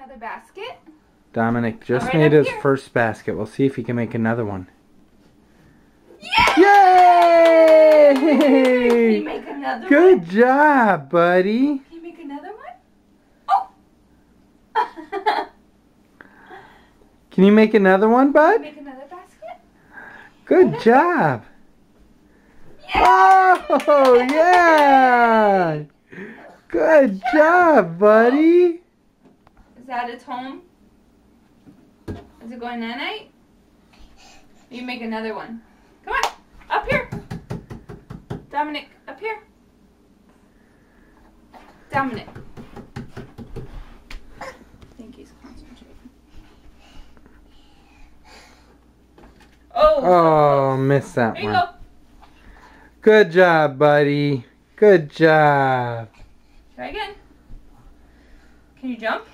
another basket. Dominic just Right made up his here. first basket. We'll see if he can make another one. Yay! Can you Yay! make another one? Good job, buddy. Can you make another one? Oh! Can you make another one, Can you bud? make another basket? Good job. Yay! Oh, yeah! Good job, buddy. Is that its home? Is it going night-night? You make another one. Come on, up here. Dominic, up here. Dominic. I think he's concentrating. Oh, missed that There you one. go. Good job, buddy. Good job. Try again. Can you jump?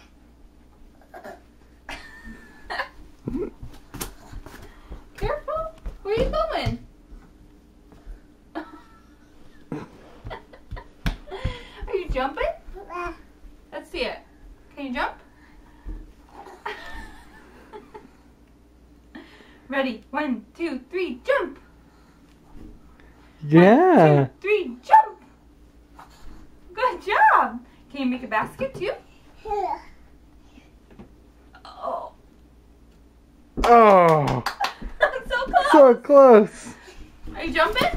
Careful. Where are you going? Are you jumping? Let's see it. Can you jump? Ready? 1, 2, 3, jump! Yeah. 1, 2, 3, jump! Good job! Can you make a basket too? Oh. Oh, So close! so close. Are you jumping?